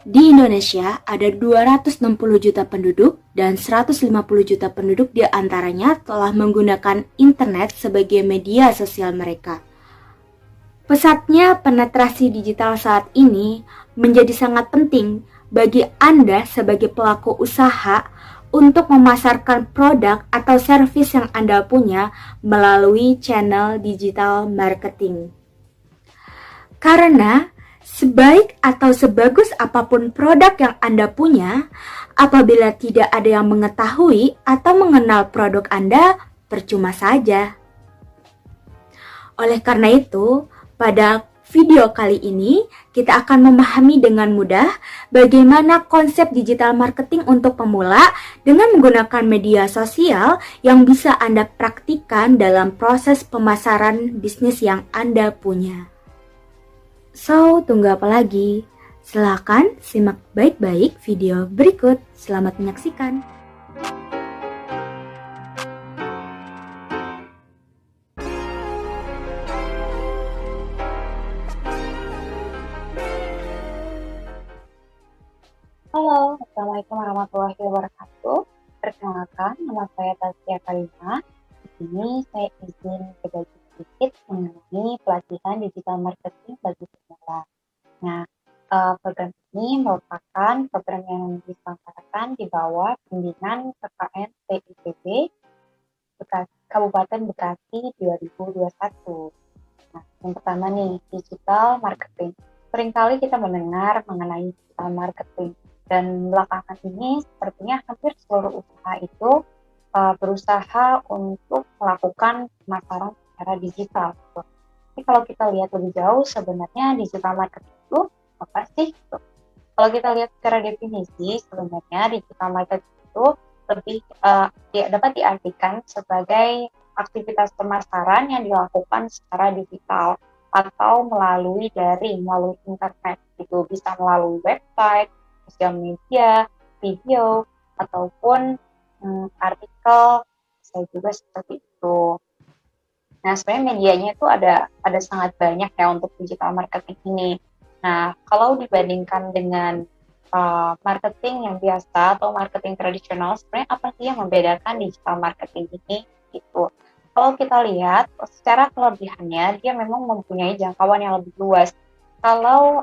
Di Indonesia ada 260 juta penduduk dan 150 juta penduduk di antaranya telah menggunakan internet sebagai media sosial mereka. Pesatnya penetrasi digital saat ini menjadi sangat penting bagi Anda sebagai pelaku usaha untuk memasarkan produk atau servis yang Anda punya melalui channel digital marketing. Karena sebaik atau sebagus apapun produk yang Anda punya, apabila tidak ada yang mengetahui atau mengenal produk Anda, percuma saja. Oleh karena itu, pada video kali ini kita akan memahami dengan mudah bagaimana konsep digital marketing untuk pemula dengan menggunakan media sosial yang bisa Anda praktikkan dalam proses pemasaran bisnis yang Anda punya. So, tunggu apa lagi? Silakan simak baik-baik video berikut. Selamat menyaksikan. Halo, Assalamualaikum warahmatullahi wabarakatuh. Perkenalkan, nama saya Tasya Karima. Di sini saya izin berbagi sedikit mengenai pelatihan digital marketing bagi pemula. Nah, program ini merupakan program yang diselenggarakan di bawah bimbingan PKN PIPB Kabupaten Bekasi 2021. Nah, yang pertama nih, digital marketing. Seringkali kita mendengar mengenai digital marketing. Dan belakangan ini sepertinya hampir seluruh usaha itu berusaha untuk melakukan pemasaran secara digital. Tapi kalau kita lihat lebih jauh, sebenarnya digital marketing itu apa sih? Kalau kita lihat secara definisi, sebenarnya digital marketing itu lebih dapat diartikan sebagai aktivitas pemasaran yang dilakukan secara digital atau melalui internet. Itu bisa melalui website, sosial media, video, ataupun artikel, bisa juga seperti itu. Nah, sebenarnya medianya itu ada sangat banyak ya untuk digital marketing ini. Nah, kalau dibandingkan dengan marketing yang biasa atau marketing tradisional, sebenarnya apa sih yang membedakan digital marketing ini? Gitu. Kalau kita lihat, secara kelebihannya, dia memang mempunyai jangkauan yang lebih luas. Kalau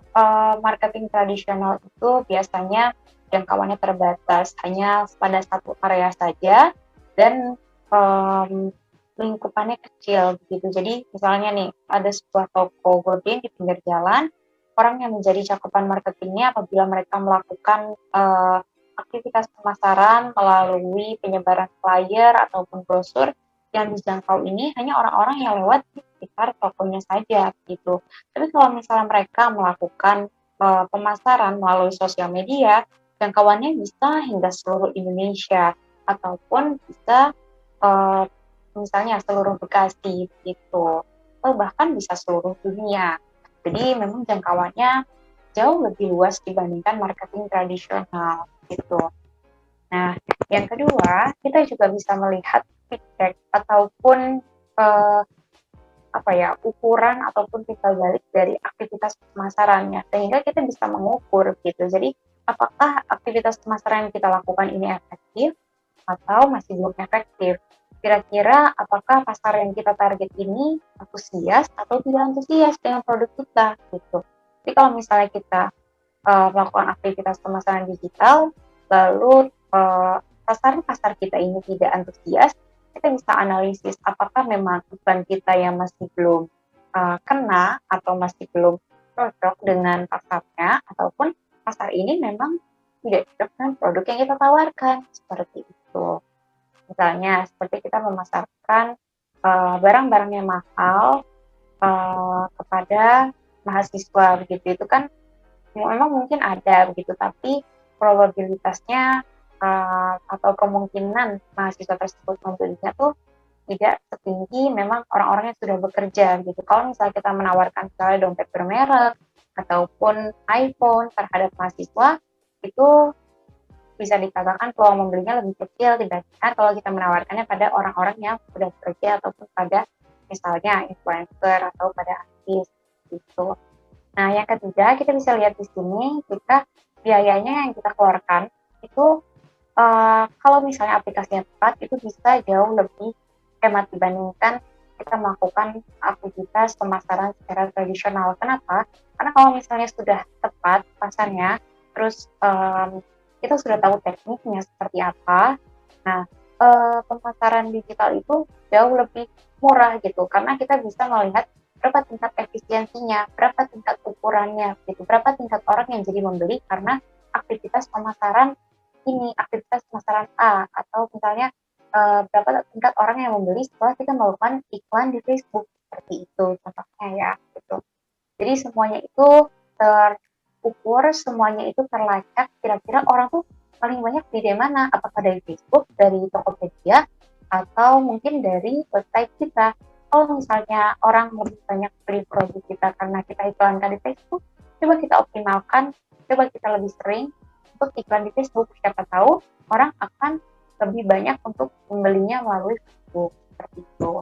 marketing tradisional itu biasanya jangkauannya terbatas, hanya pada satu area saja, dan lingkupannya kecil gitu. Jadi misalnya nih, ada sebuah toko gorden di pinggir jalan, orang yang menjadi cakupan marketingnya apabila mereka melakukan aktivitas pemasaran melalui penyebaran flyer ataupun brosur yang dijangkau ini hanya orang-orang yang lewat di sekitar tokonya saja gitu. Tapi kalau misalnya mereka melakukan pemasaran melalui sosial media, jangkauannya bisa hingga seluruh Indonesia ataupun bisa misalnya seluruh Bekasi gitu, atau bahkan bisa seluruh dunia. Jadi memang jangkauannya jauh lebih luas dibandingkan marketing tradisional gitu. Nah, yang kedua, kita juga bisa melihat feedback ataupun ukuran ataupun timbal balik dari aktivitas pemasarannya, sehingga kita bisa mengukur gitu. Jadi, apakah aktivitas pemasaran yang kita lakukan ini efektif atau masih belum efektif? Kira-kira apakah pasar yang kita target ini antusias atau tidak antusias dengan produk kita gitu. Jadi kalau misalnya kita melakukan aktivitas pemasaran digital, lalu pasar kita ini tidak antusias, kita bisa analisis apakah memang iklan kita yang masih belum kena atau masih belum cocok dengan pasarnya, ataupun pasar ini memang tidak cocok dengan produk yang kita tawarkan, seperti itu. Misalnya seperti kita memasarkan barang-barang yang mahal kepada mahasiswa begitu, itu kan memang mungkin ada begitu, tapi probabilitasnya atau kemungkinan mahasiswa tersebut membelinya tuh tidak setinggi memang orang-orang yang sudah bekerja gitu. Kalau misalnya kita menawarkan misalnya dompet bermerek ataupun iPhone terhadap mahasiswa, itu bisa dikatakan peluang membelinya lebih kecil dibandingkan kalau kita menawarkannya pada orang-orang yang sudah bekerja ataupun pada misalnya influencer atau pada artis gitu. Nah, yang ketiga kita bisa lihat di sini, kita biayanya yang kita keluarkan itu kalau misalnya aplikasinya tepat itu bisa jauh lebih hemat dibandingkan kita melakukan aktivitas pemasaran secara tradisional. Kenapa? Karena kalau misalnya sudah tepat pasarnya, terus kita sudah tahu tekniknya seperti apa. Nah, pemasaran digital itu jauh lebih murah gitu, karena kita bisa melihat berapa tingkat efisiensinya, berapa tingkat ukurannya, gitu, berapa tingkat orang yang jadi membeli karena aktivitas pemasaran ini, aktivitas pemasaran A, atau misalnya berapa tingkat orang yang membeli setelah kita melakukan iklan di Facebook, seperti itu contohnya ya, gitu. Jadi semuanya itu terukur, semuanya itu terlacak, kira-kira orang tuh paling banyak di mana, apakah dari Facebook, dari Tokopedia, atau mungkin dari website kita. Kalau misalnya orang lebih banyak beli produk kita karena kita iklankan di Facebook, coba kita optimalkan, coba kita lebih sering untuk iklan di Facebook. Siapa tahu orang akan lebih banyak untuk membelinya melalui Facebook, seperti itu.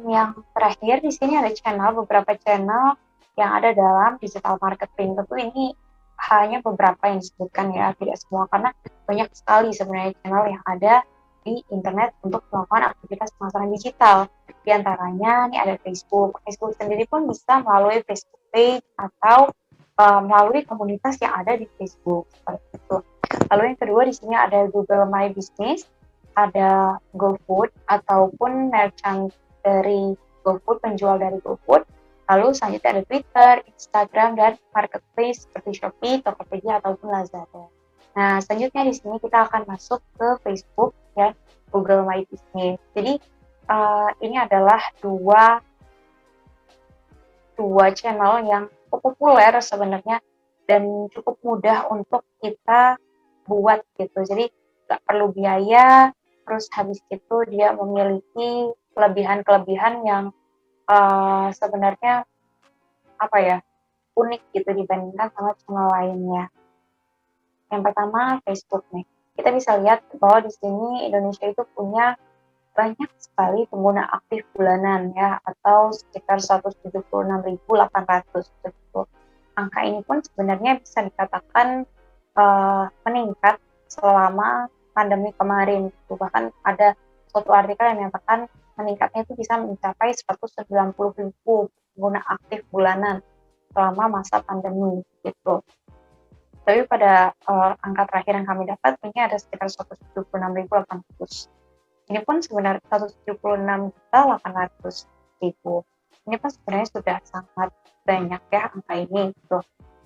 Yang terakhir di sini ada beberapa channel yang ada dalam digital marketing. Tentu ini hanya beberapa yang disebutkan ya, tidak semua, karena banyak sekali sebenarnya channel yang ada di internet untuk melakukan aktivitas pemasaran digital. Di antaranya ini ada Facebook. Facebook sendiri pun bisa melalui Facebook page atau melalui komunitas yang ada di Facebook, seperti itu. Lalu yang kedua di sini ada Google My Business, ada GoFood ataupun merchant dari GoFood, penjual dari GoFood. Lalu selanjutnya ada Twitter, Instagram, dan marketplace seperti Shopee, Tokopedia, ataupun Lazada. Nah, selanjutnya di sini kita akan masuk ke Facebook dan Google My Business. Jadi ini adalah dua channel yang cukup populer sebenarnya dan cukup mudah untuk kita buat gitu. Jadi nggak perlu biaya, terus habis itu dia memiliki kelebihan-kelebihan yang sebenarnya apa ya, unik gitu dibandingkan sama channel lainnya. Yang pertama Facebook nih. Kita bisa lihat bahwa di sini Indonesia itu punya banyak sekali pengguna aktif bulanan ya, atau sekitar 176.800 gitu. Angka ini pun sebenarnya bisa dikatakan meningkat selama pandemi kemarin. Bahkan ada suatu artikel yang menyatakan meningkatnya itu bisa mencapai 190.000 pengguna aktif bulanan selama masa pandemi gitu. Tapi pada angka terakhir yang kami dapat ini ada sekitar 176.800. Ini pun sebenarnya 176.800.000. Ini pun sebenarnya sudah sangat banyak ya angka ini gitu.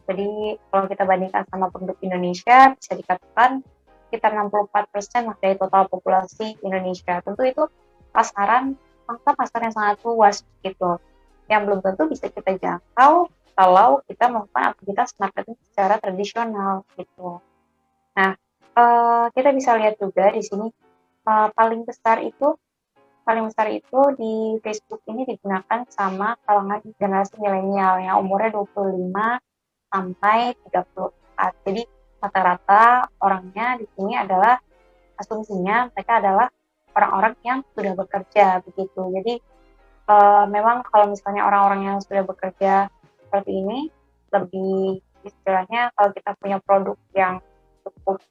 Jadi kalau kita bandingkan sama penduduk Indonesia, bisa dikatakan sekitar 64% dari total populasi Indonesia. Tentu itu angka pasar yang sangat luas gitu, yang belum tentu bisa kita jangkau kalau kita melakukan aktivitas marketing secara tradisional gitu. Nah, kita bisa lihat juga di sini paling besar itu di Facebook ini digunakan sama kalangan generasi milenial yang umurnya 25 sampai 34. Jadi rata-rata orangnya di sini adalah, asumsinya mereka adalah orang-orang yang sudah bekerja begitu. Jadi memang kalau misalnya orang-orang yang sudah bekerja seperti ini, lebih istilahnya kalau kita punya produk yang cukup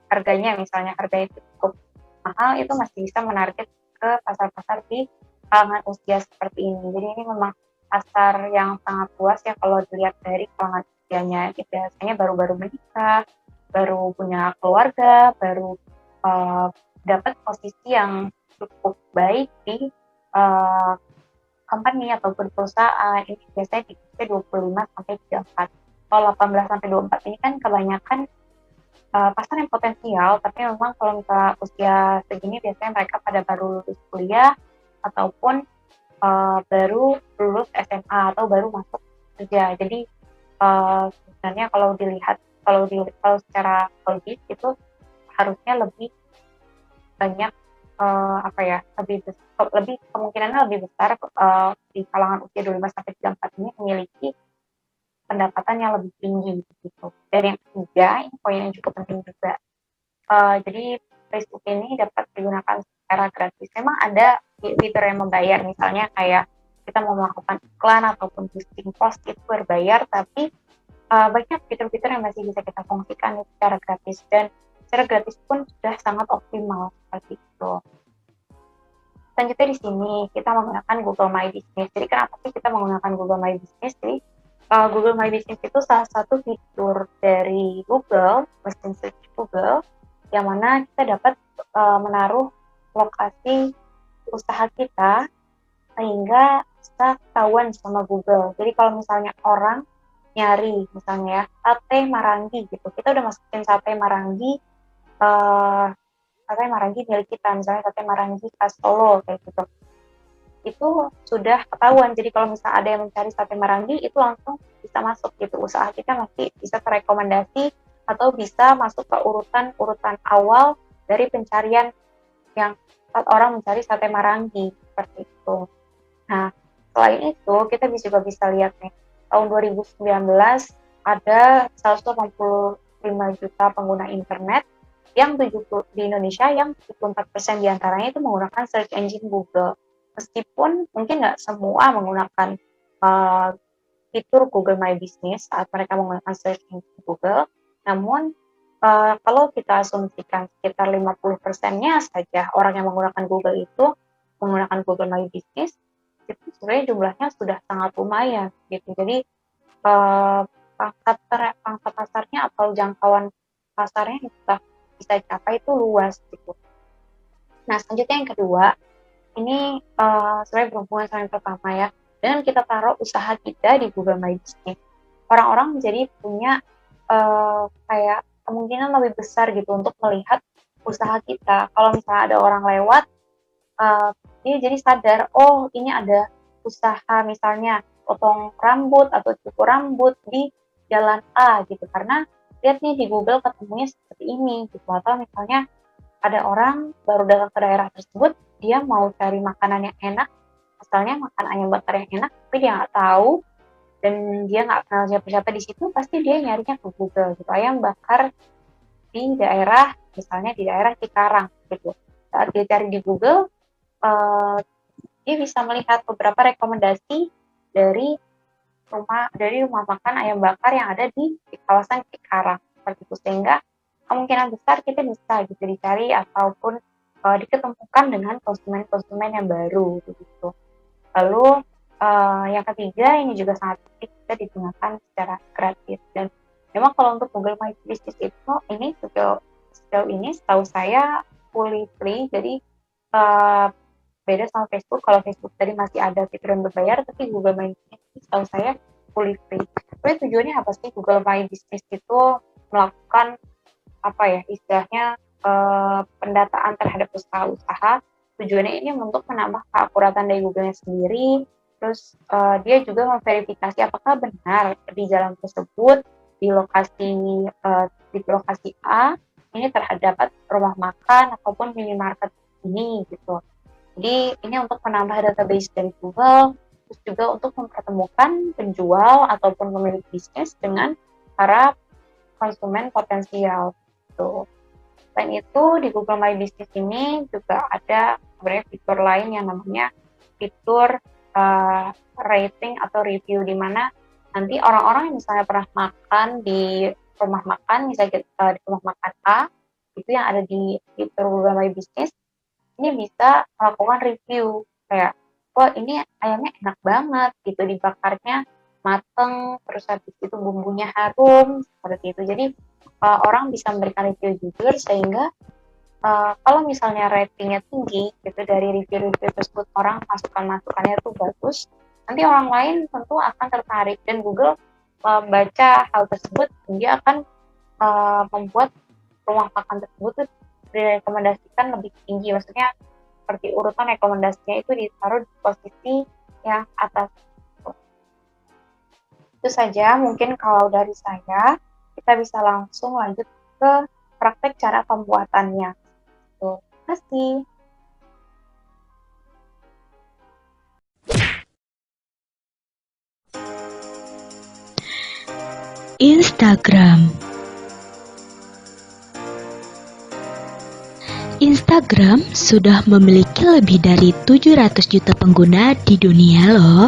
harganya, misalnya harganya cukup mahal, itu masih bisa menarget ke pasar-pasar di kalangan usia seperti ini. Jadi ini memang pasar yang sangat luas ya kalau dilihat dari kalangan usianya. Biasanya baru-baru menikah, baru punya keluarga, baru dapat posisi yang cukup baik di company ataupun perusahaan. Ini biasanya di usia 25 sampai 34. Kalau 18 sampai 24 ini kan kebanyakan pasar yang potensial, tapi memang kalau misalnya usia segini biasanya mereka pada baru lulus kuliah ataupun baru lulus SMA atau baru masuk kerja. Jadi sebenarnya kalau secara logis itu harusnya lebih banyak lebih kemungkinannya lebih besar di kalangan usia 25 sampai 34 ini memiliki pendapatan yang lebih tinggi gitu. Dan yang ketiga, ini poin yang cukup penting juga. Jadi Facebook ini dapat digunakan secara gratis. Memang ada fitur yang membayar, misalnya kayak kita mau melakukan iklan ataupun posting post itu berbayar, tapi banyak fitur-fitur yang masih bisa kita fungsikan secara gratis, dan secara gratis pun sudah sangat optimal seperti itu. Selanjutnya di sini kita menggunakan Google My Business. Jadi kenapa sih kita menggunakan Google My Business? Jadi Google My Business itu salah satu fitur dari Google, mesin search Google, yang mana kita dapat menaruh lokasi usaha kita sehingga bisa ketahuan sama Google. Jadi kalau misalnya orang nyari misalnya ya sate Marangi gitu, kita udah masukin sate Marangi milik kita, misalnya sate Marangi khas Solo kayak gitu, itu sudah ketahuan. Jadi kalau misalnya ada yang mencari sate Marangi, itu langsung bisa masuk gitu, usaha kita masih bisa terekomendasi atau bisa masuk ke urutan awal dari pencarian yang saat orang mencari sate Marangi seperti itu. Nah, selain itu kita juga bisa lihat nih, tahun 2019 ada 185 juta pengguna internet yang di Indonesia, yang 74% diantaranya itu menggunakan search engine Google. Meskipun mungkin nggak semua menggunakan fitur Google My Business saat mereka menggunakan search engine Google, namun kalau kita asumsikan sekitar 50%-nya saja orang yang menggunakan Google itu menggunakan Google My Business, itu sebenarnya jumlahnya sudah sangat lumayan gitu. Jadi pangkat pasarnya atau jangkauan pasarnya bisa capai itu luas gitu. Nah, selanjutnya yang kedua, ini sebenarnya berhubungan sama yang pertama ya. Dengan kita taruh usaha kita di Google My Business, orang-orang menjadi punya kayak kemungkinan lebih besar gitu untuk melihat usaha kita. Kalau misalnya ada orang lewat, dia jadi sadar, oh ini ada usaha misalnya potong rambut atau cukur rambut di jalan A gitu, karena lihat nih di Google ketemunya seperti ini gitu. Atau misalnya ada orang baru datang ke daerah tersebut, dia mau cari makanan yang enak, asalnya makan ayam bakar yang enak, tapi dia nggak tahu dan dia nggak kenal siapa-siapa di situ, pasti dia nyarinya ke Google gitu, ayam bakar di daerah, misalnya di daerah Cikarang gitu. Saat dia cari di Google, dia bisa melihat beberapa rekomendasi dari rumah makan ayam bakar yang ada di kawasan Cikarang seperti itu, sehingga kemungkinan besar kita bisa gitu dicari ataupun diketemukan dengan konsumen-konsumen yang baru gitu. Lalu yang ketiga, ini juga sangat penting, bisa digunakan secara gratis. Dan memang kalau untuk Google My Business itu ini sejauh ini setahu saya fully free. Jadi beda sama Facebook. Kalau Facebook tadi masih ada fitur yang berbayar, tapi Google My Business setahu saya fully free. Tapi tujuannya apa sih Google My Business itu melakukan apa ya istilahnya pendataan terhadap usaha-usaha. Tujuannya ini untuk menambah keakuratan dari Google-nya sendiri. Terus dia juga memverifikasi apakah benar di jalan tersebut di lokasi A ini terdapat rumah makan ataupun minimarket ini gitu. Jadi ini untuk menambah database dari Google, terus juga untuk mempertemukan penjual ataupun pemilik bisnis dengan para konsumen potensial gitu. Selain itu di Google My Business ini juga ada sebenarnya fitur lain yang namanya fitur rating atau review, di mana nanti orang-orang yang misalnya pernah makan di rumah makan, misalnya di rumah makan A, itu yang ada di fitur Google My Business, ini bisa melakukan review kayak, wah ini ayamnya enak banget gitu, dibakarnya mateng, terus habis itu bumbunya harum seperti itu. Jadi orang bisa memberikan review jujur, sehingga kalau misalnya ratingnya tinggi gitu dari review-review tersebut, orang masukannya itu bagus, nanti orang lain tentu akan tertarik, dan Google baca hal tersebut, dia akan membuat rumah makan tersebut direkomendasikan lebih tinggi, maksudnya seperti urutan rekomendasinya itu ditaruh di posisi yang atas. Itu saja mungkin kalau dari saya. Kita bisa langsung lanjut ke praktek cara pembuatannya. Terima kasih. Instagram. Instagram sudah memiliki lebih dari 700 juta pengguna di dunia loh.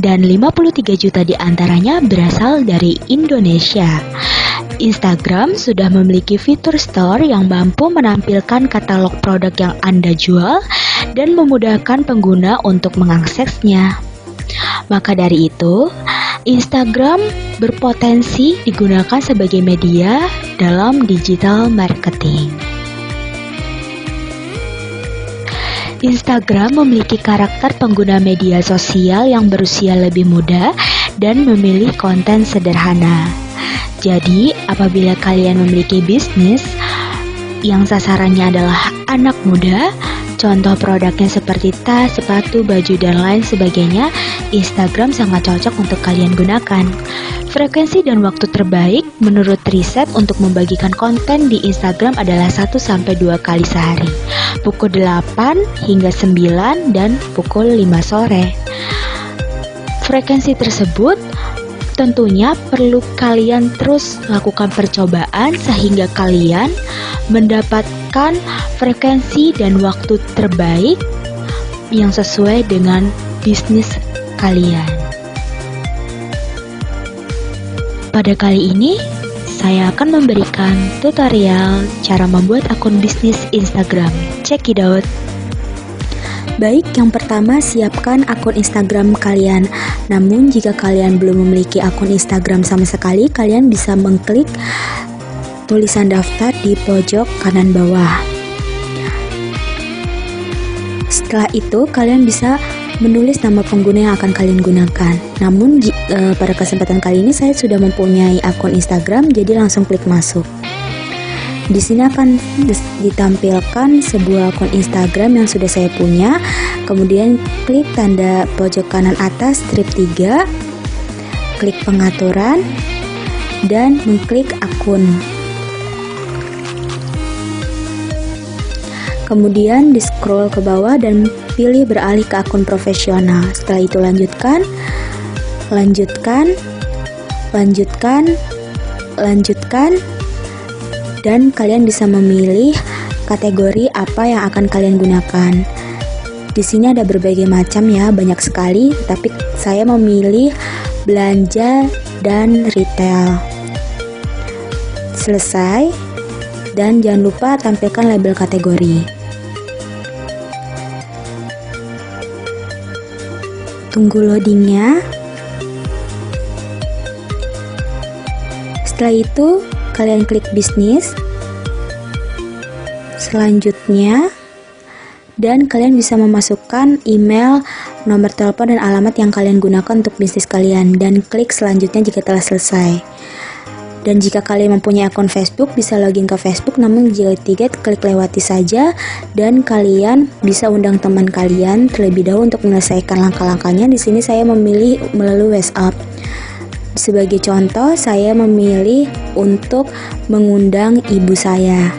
dan 53 juta di antaranya berasal dari Indonesia. Instagram sudah memiliki fitur store yang mampu menampilkan katalog produk yang Anda jual dan memudahkan pengguna untuk mengaksesnya. Maka dari itu, Instagram berpotensi digunakan sebagai media dalam digital marketing. Instagram memiliki karakter pengguna media sosial yang berusia lebih muda dan memilih konten sederhana. Jadi, apabila kalian memiliki bisnis yang sasarannya adalah anak muda, contoh produknya seperti tas, sepatu, baju, dan lain sebagainya, Instagram sangat cocok untuk kalian gunakan. Frekuensi dan waktu terbaik menurut riset untuk membagikan konten di Instagram adalah 1-2 kali sehari, pukul 8 hingga 9 dan pukul 5 sore. Frekuensi tersebut tentunya perlu kalian terus lakukan percobaan sehingga kalian mendapatkan frekuensi dan waktu terbaik yang sesuai dengan bisnis kalian. Pada kali ini, saya akan memberikan tutorial cara membuat akun bisnis Instagram. Check it out! Baik, yang pertama siapkan akun Instagram kalian. Namun jika kalian belum memiliki akun Instagram sama sekali, kalian bisa mengklik tulisan daftar di pojok kanan bawah. Setelah itu, kalian bisa menulis nama pengguna yang akan kalian gunakan. Namun pada kesempatan kali ini saya sudah mempunyai akun Instagram, jadi langsung klik masuk. Di sini akan ditampilkan sebuah akun Instagram yang sudah saya punya. Kemudian klik tanda pojok kanan atas strip 3, klik pengaturan, dan mengklik akun. Kemudian di scroll ke bawah dan pilih beralih ke akun profesional. Setelah itu lanjutkan, dan kalian bisa memilih kategori apa yang akan kalian gunakan. Di sini ada berbagai macam ya, banyak sekali, tapi saya memilih belanja dan retail. Selesai, dan jangan lupa tampilkan label kategori. Tunggu loadingnya. Setelah itu, kalian klik bisnis. Selanjutnya, dan kalian bisa memasukkan email, nomor telepon, dan alamat yang kalian gunakan untuk bisnis kalian, dan klik selanjutnya jika telah selesai. Dan jika kalian mempunyai akun Facebook, bisa login ke Facebook, namun jika tidak, klik lewati saja, dan kalian bisa undang teman kalian terlebih dahulu untuk menyelesaikan langkah-langkahnya. Di sini saya memilih melalui WhatsApp. Sebagai contoh, saya memilih untuk mengundang ibu saya.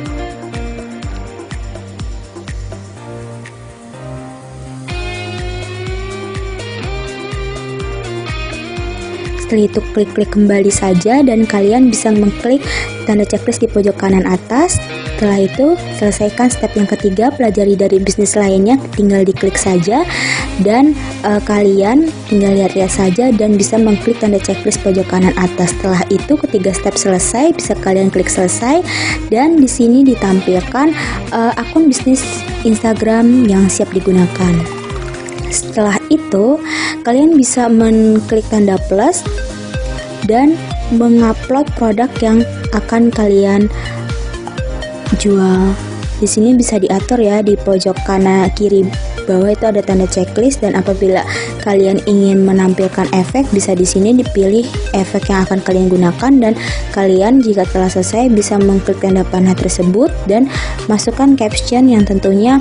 Setelah itu klik kembali saja dan kalian bisa mengklik tanda checklist di pojok kanan atas. Setelah itu selesaikan step yang ketiga, pelajari dari bisnis lainnya, tinggal diklik saja dan kalian tinggal lihat-lihat saja dan bisa mengklik tanda checklist pojok kanan atas. Setelah itu ketiga step selesai, bisa kalian klik selesai dan di sini ditampilkan akun bisnis Instagram yang siap digunakan. Setelah itu, kalian bisa mengklik tanda plus dan mengupload produk yang akan kalian jual. Di sini bisa diatur ya, di pojok kanan kiri bawah itu ada tanda checklist, dan apabila kalian ingin menampilkan efek, bisa di sini dipilih efek yang akan kalian gunakan, dan kalian jika telah selesai bisa mengklik tanda panah tersebut dan masukkan caption yang tentunya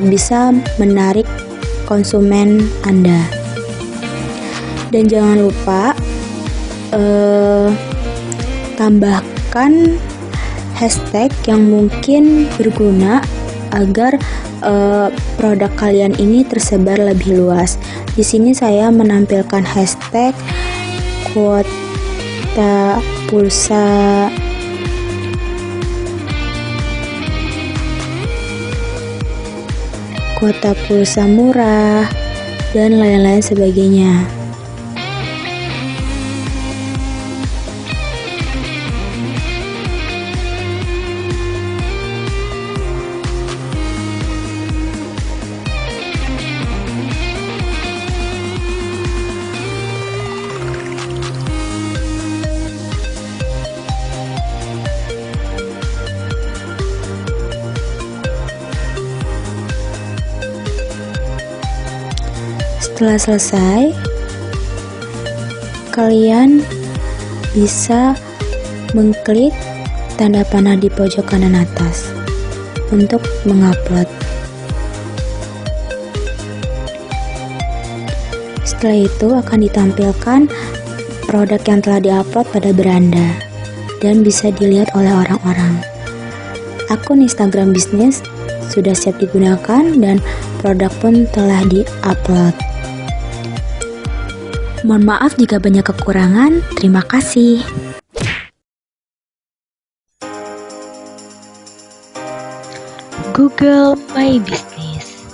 bisa menarik konsumen Anda. Dan jangan lupa tambahkan hashtag yang mungkin berguna agar produk kalian ini tersebar lebih luas. Di sini saya menampilkan hashtag kuota pulsa murah, dan lain-lain sebagainya. Setelah selesai, kalian bisa mengklik tanda panah di pojok kanan atas untuk mengupload. Setelah itu akan ditampilkan produk yang telah diupload pada beranda dan bisa dilihat oleh orang-orang. Akun Instagram bisnis sudah siap digunakan dan produk pun telah diupload. Mohon maaf jika banyak kekurangan. Terima kasih. Google My Business.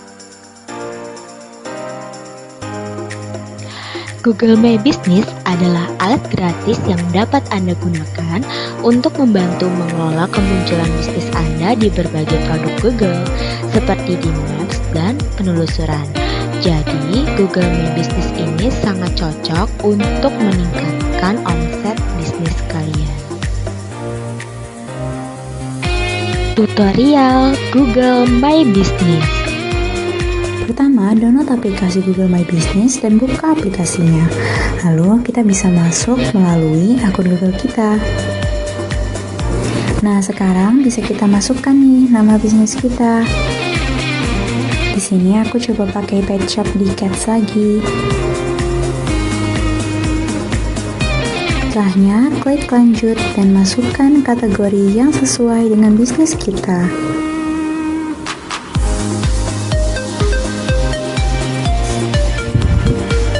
Google My Business adalah alat gratis yang dapat Anda gunakan untuk membantu mengelola kemunculan bisnis Anda di berbagai produk Google, seperti di Maps dan penelusuran. Jadi, Google My Business ini sangat cocok untuk meningkatkan omset bisnis kalian. Tutorial Google My Business. Pertama, download aplikasi Google My Business dan buka aplikasinya. Lalu, kita bisa masuk melalui akun Google kita. Nah, sekarang bisa kita masukkan nih nama bisnis kita. Di sini aku coba pakai Pet Shop di Cats lagi. Setelahnya, klik lanjut dan masukkan kategori yang sesuai dengan bisnis kita.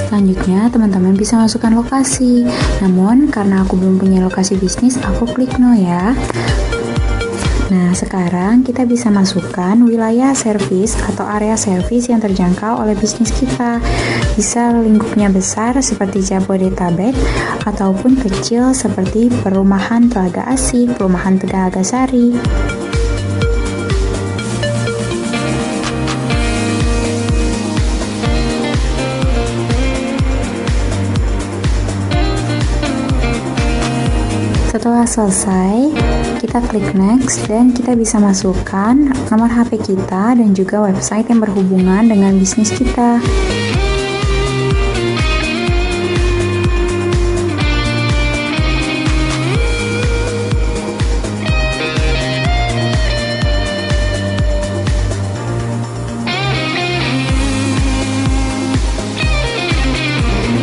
Selanjutnya, teman-teman bisa masukkan lokasi. Namun, karena aku belum punya lokasi bisnis, aku klik no ya. Nah, sekarang kita bisa masukkan wilayah servis atau area servis yang terjangkau oleh bisnis kita. Bisa lingkupnya besar seperti Jabodetabek ataupun kecil seperti perumahan Telaga Asik, perumahan Telaga Sari. Setelah selesai, kita klik next dan kita bisa masukkan nomor HP kita dan juga website yang berhubungan dengan bisnis kita.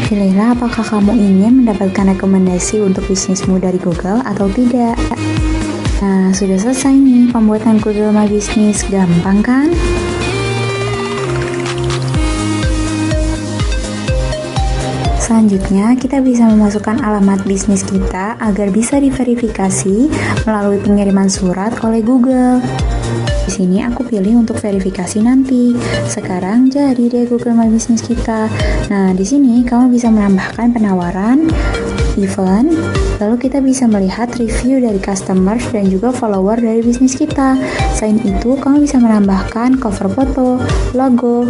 Pilihlah apakah kamu ingin mendapatkan rekomendasi untuk bisnismu dari Google atau tidak. Nah, sudah selesai nih pembuatan Google My Business. Gampang kan? Selanjutnya, kita bisa memasukkan alamat bisnis kita agar bisa diverifikasi melalui pengiriman surat oleh Google. Di sini aku pilih untuk verifikasi nanti. Sekarang jadi deh Google My Business kita. Nah, di sini kamu bisa menambahkan penawaran, event, lalu kita bisa melihat review dari customers dan juga follower dari bisnis kita. Selain itu, kamu bisa menambahkan cover foto, logo,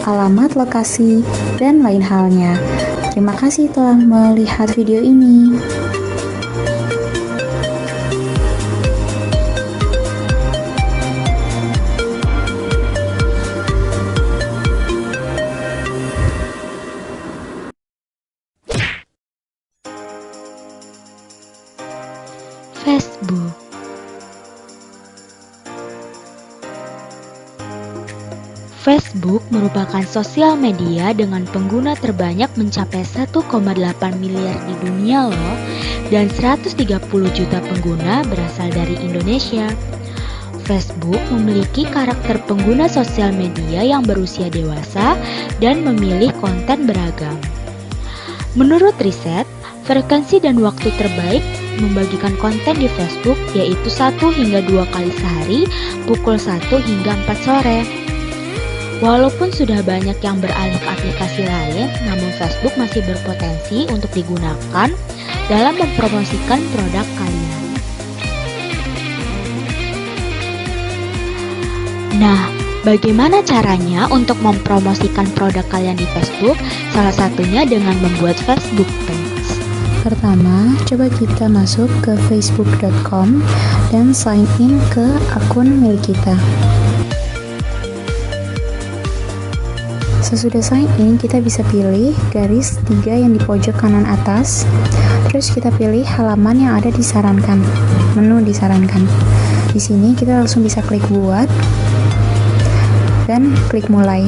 alamat lokasi, dan lain halnya. Terima kasih telah melihat video ini. Facebook. Facebook merupakan sosial media dengan pengguna terbanyak mencapai 1,8 miliar di dunia loh, dan 130 juta pengguna berasal dari Indonesia. Facebook memiliki karakter pengguna sosial media yang berusia dewasa dan memilih konten beragam. Menurut riset, frekuensi dan waktu terbaik membagikan konten di Facebook yaitu 1 hingga 2 kali sehari pukul 1 hingga 4 sore. Walaupun sudah banyak yang beralih ke aplikasi lain, namun Facebook masih berpotensi untuk digunakan dalam mempromosikan produk kalian. Nah, bagaimana caranya untuk mempromosikan produk kalian di Facebook? Salah satunya dengan membuat Facebook page. Pertama, coba kita masuk ke facebook.com dan sign in ke akun milik kita. Sesudah sign in, kita bisa pilih garis 3 yang di pojok kanan atas. Terus kita pilih halaman yang ada disarankan, menu disarankan. Di sini kita langsung bisa klik buat dan klik mulai.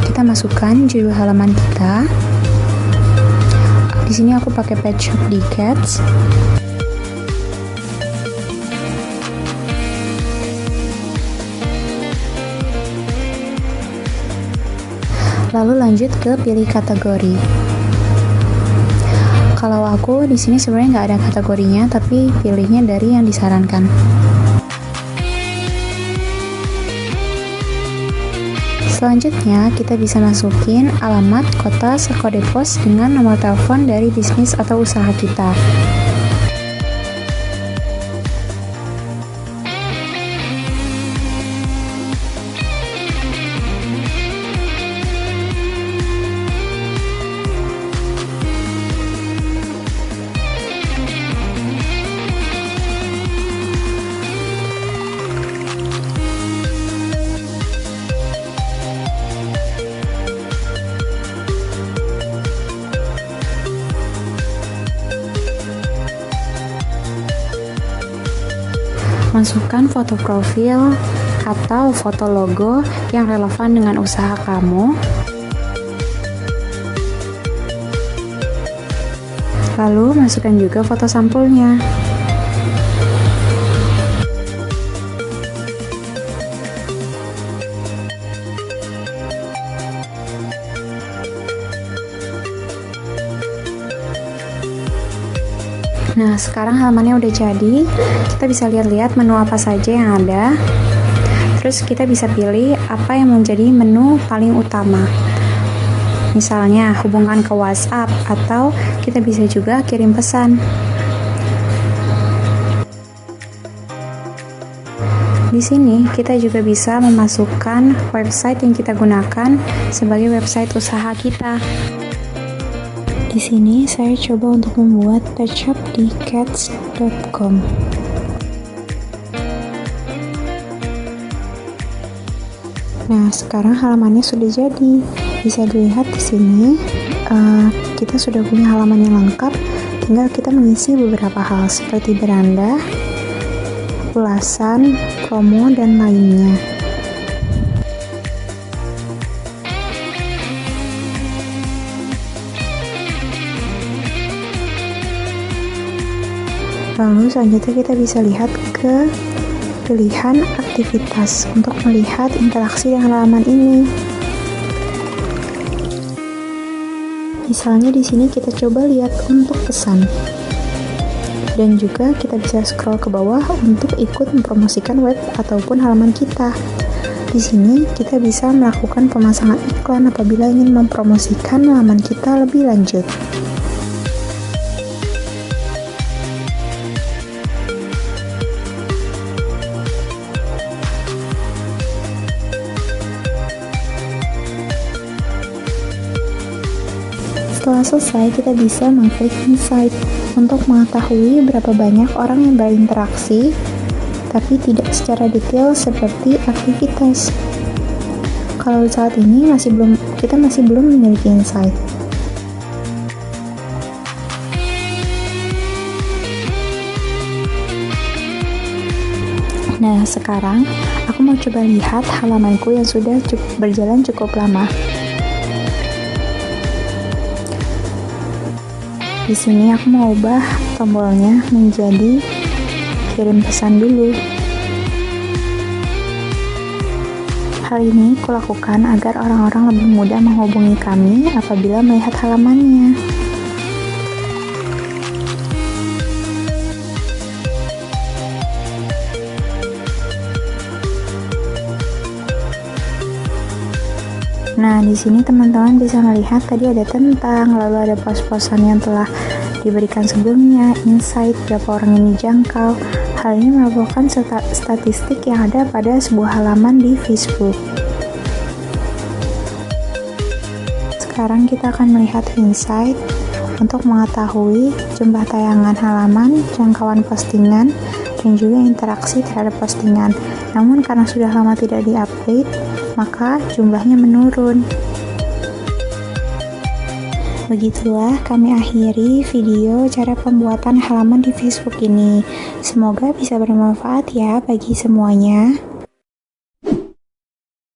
Kita masukkan judul halaman kita. Di sini aku pakai Pet Shop di Cats. Lalu lanjut ke pilih kategori. Kalau aku di sini sebenarnya nggak ada kategorinya, tapi pilihnya dari yang disarankan. Selanjutnya, kita bisa masukin alamat, kota, kode pos dengan nomor telepon dari bisnis atau usaha kita. Masukkan foto profil atau foto logo yang relevan dengan usaha kamu. Lalu masukkan juga foto sampulnya. Nah, sekarang halamannya udah jadi. Kita bisa lihat-lihat menu apa saja yang ada. Terus kita bisa pilih apa yang menjadi menu paling utama. Misalnya hubungkan ke WhatsApp, atau kita bisa juga kirim pesan. Di sini kita juga bisa memasukkan website yang kita gunakan sebagai website usaha kita. Di sini saya coba untuk membuat pet shop di cats.com. Nah, sekarang halamannya sudah jadi. Bisa dilihat di sini, kita sudah punya halaman yang lengkap. Tinggal kita mengisi beberapa hal seperti beranda, ulasan, promo, dan lainnya. Lalu selanjutnya kita bisa lihat ke pilihan aktivitas untuk melihat interaksi dengan halaman ini. Misalnya di sini kita coba lihat untuk pesan. Dan juga kita bisa scroll ke bawah untuk ikut mempromosikan web ataupun halaman kita. Di sini kita bisa melakukan pemasangan iklan apabila ingin mempromosikan halaman kita lebih lanjut. Setelah selesai, kita bisa mengklik insight untuk mengetahui berapa banyak orang yang berinteraksi, tapi tidak secara detail seperti aktivitas. Kalau saat ini kita masih belum memiliki insight. Nah, sekarang aku mau coba lihat halamanku yang sudah berjalan cukup lama. Di sini aku mau ubah tombolnya menjadi kirim pesan dulu. Hal ini kulakukan agar orang-orang lebih mudah menghubungi kami apabila melihat halamannya. Nah, di sini teman-teman bisa melihat tadi ada tentang, lalu ada pos-posan yang telah diberikan sebelumnya, insight, berapa orang yang dijangkau. Hal ini merupakan statistik yang ada pada sebuah halaman di Facebook. Sekarang kita akan melihat insight untuk mengetahui jumlah tayangan halaman, jangkauan postingan, dan juga interaksi terhadap postingan. Namun karena sudah lama tidak di-update, maka jumlahnya menurun. Begitulah kami akhiri video cara pembuatan halaman di Facebook ini. Semoga bisa bermanfaat ya bagi semuanya.